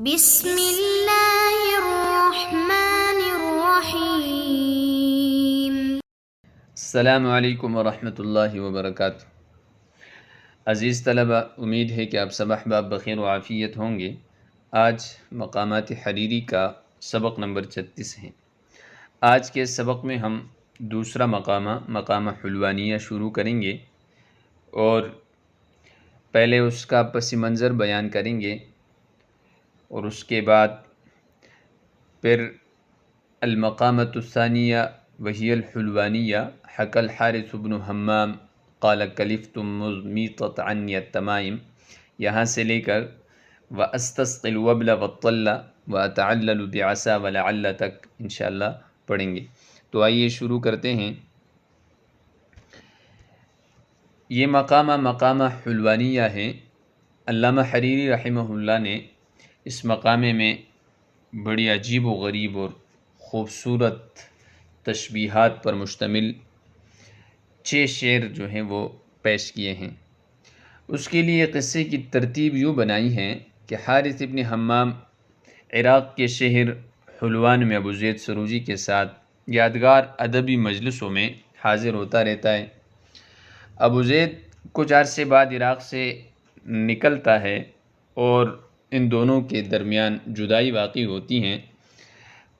بسم اللہ الرحمن الرحیم۔ السلام علیکم ورحمۃ اللہ وبرکاتہ۔ عزیز طلبہ، امید ہے کہ آپ سب احباب بخیر و عافیت ہوں گے۔ آج مقامات حریری کا سبق نمبر 36 ہے۔ آج کے سبق میں ہم دوسرا مقامہ حلوانیہ شروع کریں گے اور پہلے اس کا پس منظر بیان کریں گے اور اس کے بعد پھر المقامۃ الثانیہ وہی الحلوانیہ حکی الحارث بن حمام قال کلفت مضمیطۃ عنی التمائم، یہاں سے لے کر واستسقی الوبل والطل واتعلل بعصا ولعل تک انشاءاللہ پڑھیں گے۔ تو آئیے شروع کرتے ہیں۔ یہ مقامہ حلوانیہ ہے۔ علامہ حریری رحمہ اللہ نے اس مقامے میں بڑی عجیب و غریب اور خوبصورت تشبیہات پر مشتمل 6 شعر جو ہیں وہ پیش کیے ہیں۔ اس کے لیے قصے کی ترتیب یوں بنائی ہے کہ حارث ابن حمام عراق کے شہر حلوان میں ابو زید سروجی کے ساتھ یادگار ادبی مجلسوں میں حاضر ہوتا رہتا ہے۔ ابو زید کچھ عرصے بعد عراق سے نکلتا ہے اور ان دونوں کے درمیان جدائی واقع ہوتی ہیں۔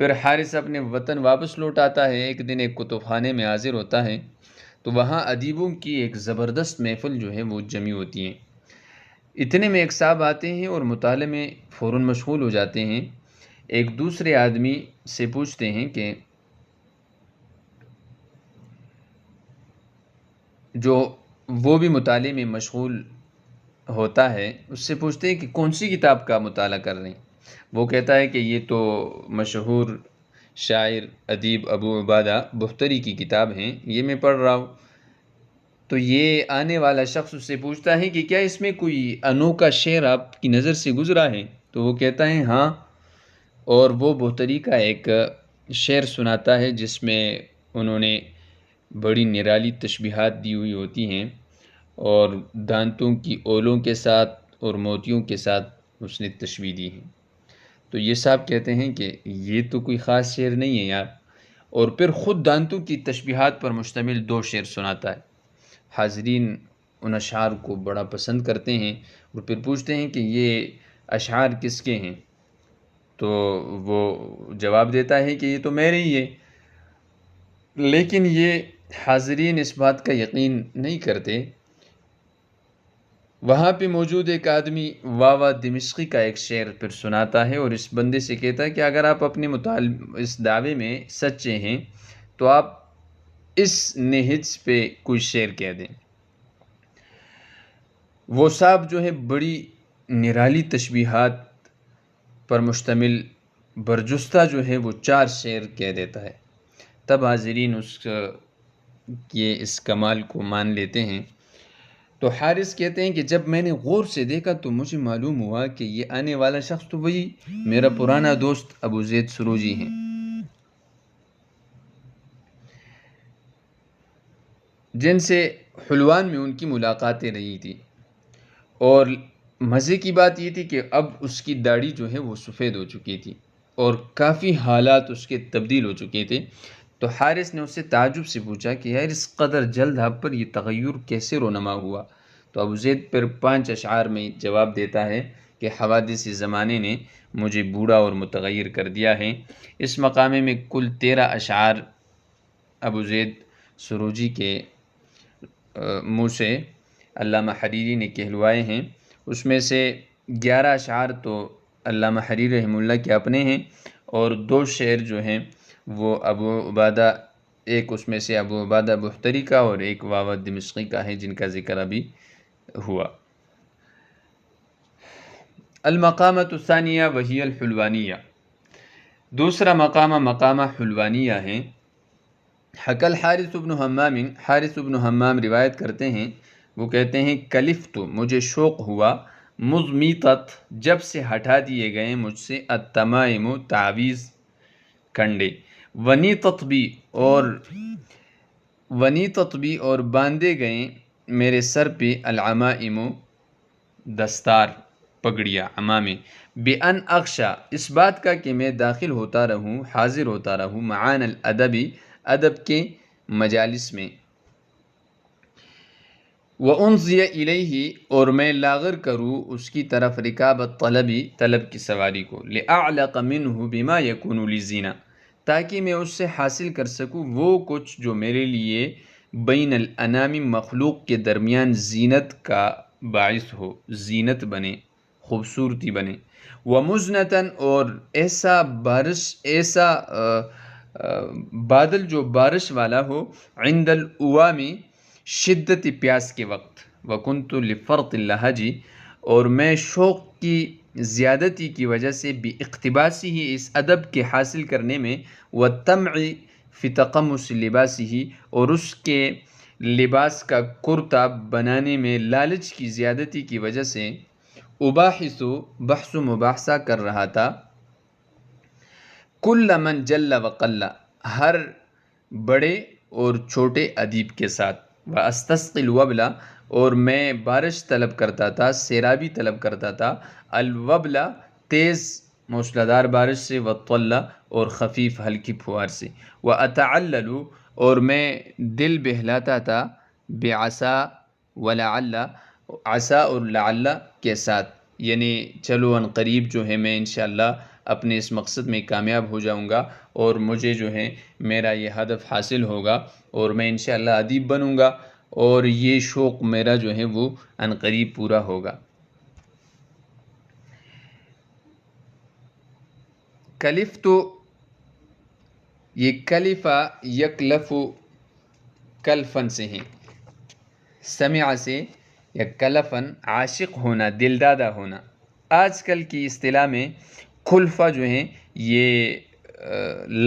پھر حارث اپنے وطن واپس لوٹ آتا ہے۔ ایک دن ایک کتب خانے میں حاضر ہوتا ہے تو وہاں ادیبوں کی ایک زبردست محفل جو ہے وہ جمی ہوتی ہیں۔ اتنے میں ایک صاحب آتے ہیں اور مطالعے میں فوراً مشغول ہو جاتے ہیں۔ ایک دوسرے آدمی سے پوچھتے ہیں کہ جو وہ بھی مطالعے میں مشغول ہوتا ہے، اس سے پوچھتے ہیں کہ کون سی کتاب کا مطالعہ کر رہے ہیں؟ وہ کہتا ہے کہ یہ تو مشہور شاعر ادیب ابو عبادہ بختری کی کتاب ہیں، یہ میں پڑھ رہا ہوں۔ تو یہ آنے والا شخص اس سے پوچھتا ہے کہ کیا اس میں کوئی انوکھا شعر آپ کی نظر سے گزرا ہے؟ تو وہ کہتا ہے ہاں، اور وہ بختری کا ایک شعر سناتا ہے جس میں انہوں نے بڑی نرالی تشبیہات دی ہوئی ہوتی ہیں اور دانتوں کی اولوں کے ساتھ اور موتیوں کے ساتھ اس نے تشبیہ دی ہے۔ تو یہ صاحب کہتے ہیں کہ یہ تو کوئی خاص شعر نہیں ہے یار، اور پھر خود دانتوں کی تشبیہات پر مشتمل 2 شعر سناتا ہے۔ حاضرین ان اشعار کو بڑا پسند کرتے ہیں اور پھر پوچھتے ہیں کہ یہ اشعار کس کے ہیں؟ تو وہ جواب دیتا ہے کہ یہ تو میرے ہی ہے، لیکن یہ حاضرین اس بات کا یقین نہیں کرتے۔ وہاں پہ موجود ایک آدمی واوا دمشقی کا ایک شعر پھر سناتا ہے اور اس بندے سے کہتا ہے کہ اگر آپ اپنے اس دعوے میں سچے ہیں تو آپ اس نہج پہ کوئی شعر کہہ دیں۔ وہ صاحب جو ہے بڑی نرالی تشبیہات پر مشتمل برجستہ جو ہے وہ 4 شعر کہہ دیتا ہے۔ تب حاضرین اس کمال کو مان لیتے ہیں۔ تو حارث کہتے ہیں کہ جب میں نے غور سے دیکھا تو مجھے معلوم ہوا کہ یہ آنے والا شخص تو وہی میرا پرانا دوست ابو زید سروجی ہیں، جن سے حلوان میں ان کی ملاقاتیں رہی تھی۔ اور مزے کی بات یہ تھی کہ اب اس کی داڑھی جو ہے وہ سفید ہو چکی تھی اور کافی حالات اس کے تبدیل ہو چکے تھے۔ تو حارث نے اس سے تعجب سے پوچھا کہ یار اس قدر جلد آپ پر یہ تغیر کیسے رونما ہوا؟ تو ابو زید پھر 5 اشعار میں جواب دیتا ہے کہ حوادث زمانے نے مجھے بوڑھا اور متغیر کر دیا ہے۔ اس مقامے میں کل 13 اشعار ابو زید سروجی کے منہ سے علامہ حریری نے کہلوائے ہیں۔ اس میں سے 11 اشعار تو علامہ حریری رحمہ اللہ کے اپنے ہیں اور 2 شعر جو ہیں وہ ابو عبادہ، ایک اس میں سے ابو عبادہ بختری کا اور ایک واوا دمشقی کا ہے جن کا ذکر ابھی ہوا۔ المقامۃ الثانیہ وہی الحلوانیہ، دوسرا مقامہ حلوانیہ ہے۔ حکی الحارث بن حمام، حارث بن حمام روایت کرتے ہیں، وہ کہتے ہیں کلفت مجھے شوق ہوا، مضمیطۃ جب سے ہٹا دیے گئے مجھ سے، التمائم تعویذ کنڈے، ونیطت بھی اور باندھے گئے میرے سر پہ، العمائم دستار۔ پگڑیاں عمامے، بِأَنْ اخشا اس بات کا کہ میں داخل ہوتا رہوں، حاضر ہوتا رہوں، معان الادبی ادب کے مجالس میں، وَأُنْزِيَ إِلَيْهِ اور میں لاغر کروں اس کی طرف، رکاب الطلبی طلب کی سواری کو، لِأَعْلَقَ مِنْهُ بِمَا يَكُونُ لِزِينَ تاکہ میں اس سے حاصل کر سکوں وہ کچھ جو میرے لیے بین الانام مخلوق کے درمیان زینت کا باعث ہو، زینت بنے، خوبصورتی بنے، وَمُزْنَةً اور ایسا بارش، ایسا بادل جو بارش والا ہو، عند العوامی شدت پیاس کے وقت، وَكُنْتُ لِفَرْطِ اللَّهَجِ اور میں شوق کی زیادتی کی وجہ سے، بِاقْتِبَاسِهِ اس ادب کے حاصل کرنے میں، وَالطَّمْعِ فِي تَقَمُّصِ لِبَاسِهِ اور اس کے لباس کا کرتا بنانے میں لالچ کی زیادتی کی وجہ سے، اباحث بحث و مباحثہ کر رہا تھا، کل من جل وقل ہر بڑے اور چھوٹے ادیب کے ساتھ، واستسقی الوبل اور میں بارش طلب کرتا تھا، سیرابی طلب کرتا تھا، الوبل تیز موسلا دھار بارش سے، والطل اور خفیف ہلکی پھوار سے، واتعلل اور میں دل بہلاتا تھا، بعسا ولعل عسا اور لعل کے ساتھ، یعنی چلو ان قریب جو ہے میں انشاءاللہ اپنے اس مقصد میں کامیاب ہو جاؤں گا، اور مجھے جو ہے میرا یہ ہدف حاصل ہوگا، اور میں انشاءاللہ ادیب بنوں گا، اور یہ شوق میرا جو ہے وہ ان قریب پورا ہوگا۔ کلف تو یہ کلفہ یکلف کلفن سے ہیں، سمع سے یا کلفن عاشق ہونا، دلدادہ ہونا۔ آج کل کی اصطلاح میں کلفہ جو ہیں یہ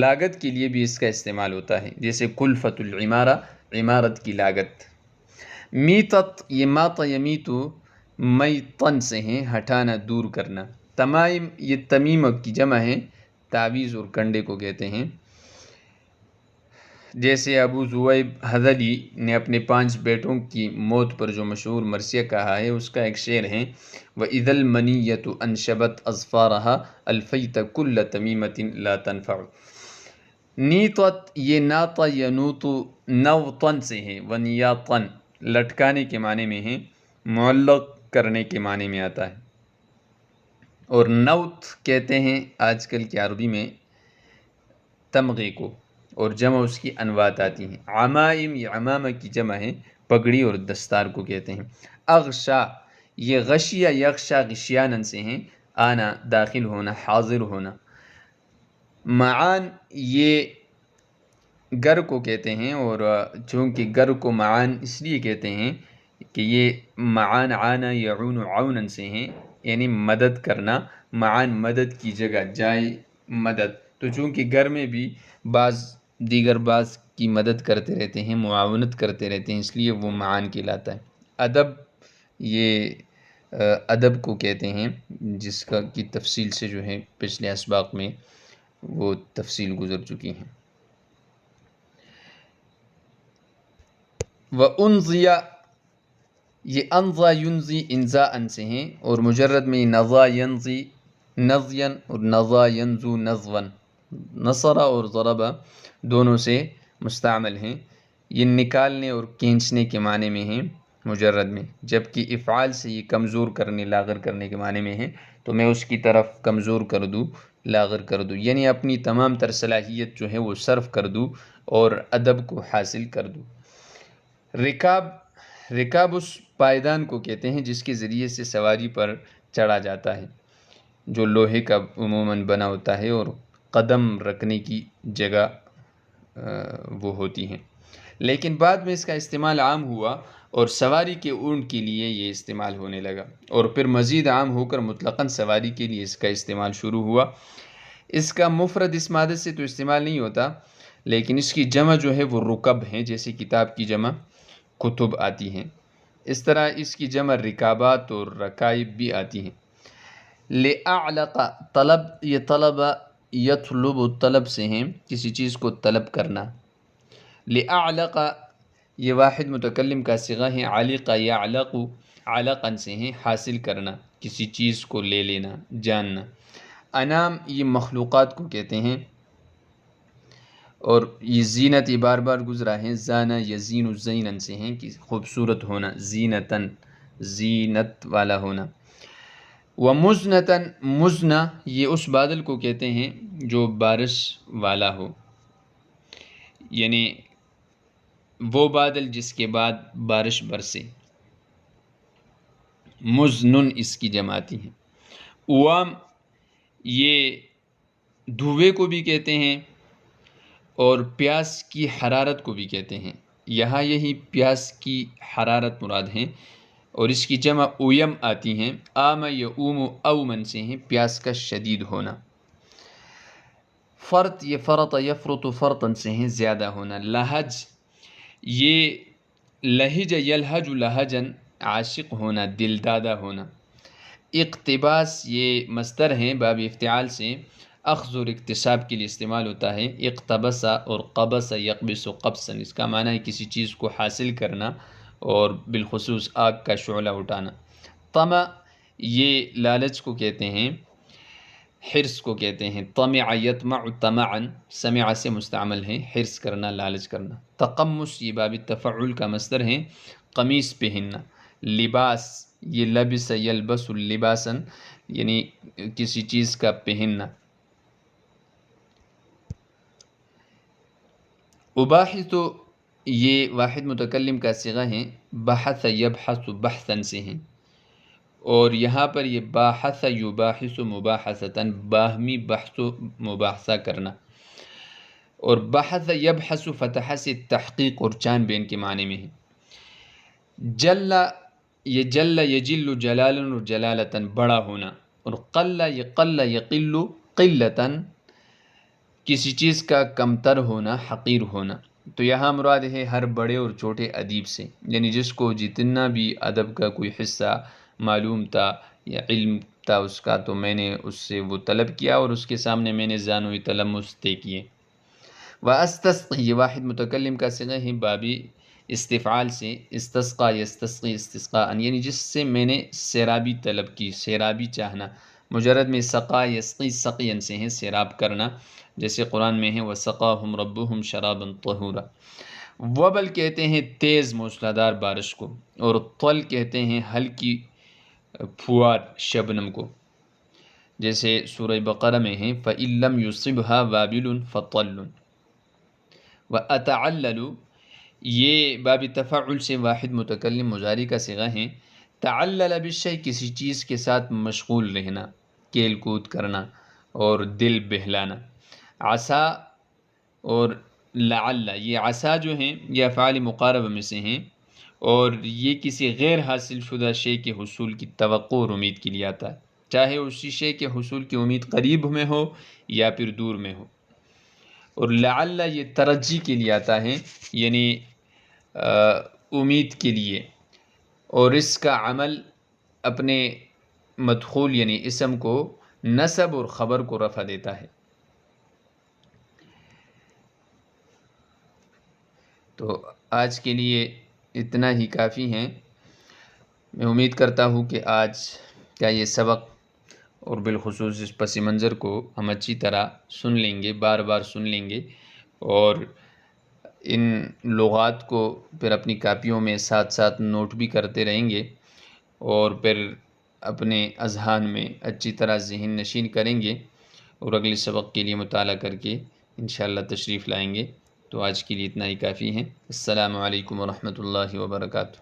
لاگت کے لیے بھی اس کا استعمال ہوتا ہے، جیسے کلفت العمارہ، عمارت کی لاگت۔ میتت یہ مات یمیتو میتن سے ہیں، ہٹانا، دور کرنا۔ تمائم یہ تمیم کی جمع ہے، تعویذ اور کنڈے کو کہتے ہیں۔ جیسے ابو ذؤیب حضلی نے اپنے 5 بیٹوں کی موت پر جو مشہور مرثیہ کہا ہے، اس کا ایک شعر ہے، وَإِذَا الْمَنِيَّةُ أَنْشَبَتْ أَظْفَارَهَا أَلْفَيْتَ كُلَّ تَمِيمَةٍ لَا تَنْفَعُ۔ نیتت یہ ناط ینوط نوطن سے ہے، ونیاطن لٹکانے کے معنی میں ہے، معلق کرنے کے معنی میں آتا ہے، اور نوط کہتے ہیں آج کل کی عربی میں تمغے کو، اور جمع اس کی انوات آتی ہیں۔ عمائم یہ عمامہ کی جمع ہے، پگڑی اور دستار کو کہتے ہیں۔ اغشا یہ غشیہ یغشا غشیانن سے ہیں، آنا داخل ہونا، حاضر ہونا۔ معان یہ گر کو کہتے ہیں، اور چونکہ گر کو معان اس لیے کہتے ہیں کہ یہ معان عانہ یعون عونن سے ہیں، یعنی مدد کرنا، معان مدد کی جگہ، جائے مدد، تو چونکہ گر میں بھی دیگر بعض کی مدد کرتے رہتے ہیں، معاونت کرتے رہتے ہیں، اس لیے وہ معان کہلاتا ہے۔ ادب یہ ادب کو کہتے ہیں، جس کا کی تفصیل سے جو ہے پچھلے اسباق میں وہ تفصیل گزر چکی ہیں۔ وَأُنْزِيَ یہ انضا ینزی انزاءً سے ہیں، اور مجرد میں نضا ینزی نضین اور نضا ینزو نضون، نصرہ اور ضربہ دونوں سے مستعمل ہیں۔ یہ نکالنے اور کھینچنے کے معنی میں ہیں مجرد میں، جبکہ افعال سے یہ کمزور کرنے، لاغر کرنے کے معنی میں ہیں، تو میں اس کی طرف کمزور کر دوں، لاغر کر دوں، یعنی اپنی تمام تر صلاحیت جو ہے وہ صرف کر دوں اور ادب کو حاصل کر دوں۔ رکاب اس پائیدان کو کہتے ہیں جس کے ذریعے سے سواری پر چڑھا جاتا ہے، جو لوہے کا عموماً بنا ہوتا ہے، اور قدم رکھنے کی جگہ وہ ہوتی ہیں، لیکن بعد میں اس کا استعمال عام ہوا اور سواری کے اونٹ کے لیے یہ استعمال ہونے لگا، اور پھر مزید عام ہو کر مطلقاً سواری کے لیے اس کا استعمال شروع ہوا۔ اس کا مفرد اس مادہ سے تو استعمال نہیں ہوتا، لیکن اس کی جمع جو ہے وہ رکب ہیں، جیسے کتاب کی جمع کتب آتی ہیں، اس طرح اس کی جمع رکابات اور رکائب بھی آتی ہیں۔ لِأَعْلَقَ طلب یہ طلب یطلب طلب سے ہیں، کسی چیز کو طلب کرنا۔ لِأَعْلَقَ یہ واحد متکلم کا صیغہ ہے، عَلِقَ یعلق علقن سے ہیں حاصل کرنا، کسی چیز کو لے لینا، جاننا۔ انام یہ مخلوقات کو کہتے ہیں، اور یہ زینت یہ بار بار گزرا ہے، زانا یزین زینن سے ہیں کہ خوبصورت ہونا، زینتن زینت والا ہونا۔ ومزنتن مزنہ یہ اس بادل کو کہتے ہیں جو بارش والا ہو، یعنی وہ بادل جس کے بعد بارش برسے، مزنن اس کی جماعتی ہیں۔ اوام یہ دھوئے کو بھی کہتے ہیں اور پیاس کی حرارت کو بھی کہتے ہیں، یہاں یہی پیاس کی حرارت مراد ہیں، اور اس کی جمع اویم آتی ہیں، آم یعوم اومن سے ہیں پیاس کا شدید ہونا۔ فرط یہ فرط یفرط فرطن سے ہیں زیادہ ہونا۔ لہج یہ لہج یلہج لہجن عاشق ہونا، دل دادہ ہونا۔ اقتباس یہ مصدر ہیں باب افتعال سے، اخذ اور اکتساب کے لیے استعمال ہوتا ہے۔ اقتبس اور قبس یقبس قبسا، اس کا معنی ہے کسی چیز کو حاصل کرنا اور بالخصوص آگ کا شعلہ اٹھانا۔ طمع یہ لالچ کو کہتے ہیں، حرص کو کہتے ہیں۔ طمع یطمع طمعا سمع سے مستعمل ہے، حرص کرنا، لالچ کرنا۔ تقمص یہ باب تفعل کا مصدر ہے، قمیص پہننا۔ لباس یہ لبس یلبس لباسا یعنی کسی چیز کا پہننا۔ اباحث یہ واحد متکلم کا صیغہ ہیں، بحث یبحث بحثا سے ہیں، اور یہاں پر یہ باحث یباحث مباحثتاً باہمی بحث و مباحثہ کرنا، اور بحث یبحث فتح سے تحقیق اور چان بین کے معنی میں ہے۔ جل یہ جل یجل جلالا اور جلالتاً بڑا ہونا، اور قل یہ قل یقل قلتاً کسی چیز کا کمتر ہونا، حقیر ہونا۔ تو یہاں مراد ہے ہر بڑے اور چھوٹے ادیب سے، یعنی جس کو جتنا بھی ادب کا کوئی حصہ معلوم تھا یا علم تھا اس کا، تو میں نے اس سے وہ طلب کیا اور اس کے سامنے میں نے زانوی تلمس طے کیے۔ وَأَسْتَسْقِي یہ واحد متکلم کا صیغہ ہے بابی استفعال سے، استسقا یستسقی استسقاء، یعنی جس سے میں نے سیرابی طلب کی، سیرابی چاہنا۔ مجرد میں سقا یسقی سقین سے ہیں سیراب کرنا، جیسے قرآن میں ہے وَسَقَاهُمْ رَبُّهُمْ شَرَابًا طَهُورًا۔ وبل کہتے ہیں تیز موسلادھار بارش کو، اور طل کہتے ہیں ہلکی پھوار شبنم کو، جیسے سورہ بقرہ میں ہے فَإِن لَّمْ يُصِبْهَا وَابِلٌ فَطَلٌّ۔ وَأَتَعَلَّلُ یہ باب تفعل سے واحد متکلم مضارع کا صیغہ ہے۔ تعلل بالشیء کسی چیز کے ساتھ مشغول رہنا، کھیل کود کرنا اور دل بہلانا۔ عسا اور لعل یہ عسا جو ہیں یہ افعال مقاربہ میں سے ہیں، اور یہ کسی غیر حاصل شدہ شے کے حصول کی توقع اور امید کے لیے آتا ہے، چاہے اسی شے کے حصول کی امید قریب میں ہو یا پھر دور میں ہو۔ اور لعل یہ ترجی کے لیے آتا ہے، یعنی امید کے لیے، اور اس کا عمل اپنے مدخول یعنی اسم کو نصب اور خبر کو رفع دیتا ہے۔ تو آج کے لیے اتنا ہی کافی ہیں۔ میں امید کرتا ہوں کہ آج کا یہ سبق اور بالخصوص اس پس منظر کو ہم اچھی طرح سن لیں گے، بار بار سن لیں گے، اور ان لغات کو پھر اپنی کاپیوں میں ساتھ ساتھ نوٹ بھی کرتے رہیں گے، اور پھر اپنے اذہان میں اچھی طرح ذہن نشین کریں گے، اور اگلے سبق کے لیے مطالعہ کر کے انشاءاللہ تشریف لائیں گے۔ تو آج کے لیے اتنا ہی کافی ہیں۔ السلام علیکم ورحمۃ اللہ وبرکاتہ۔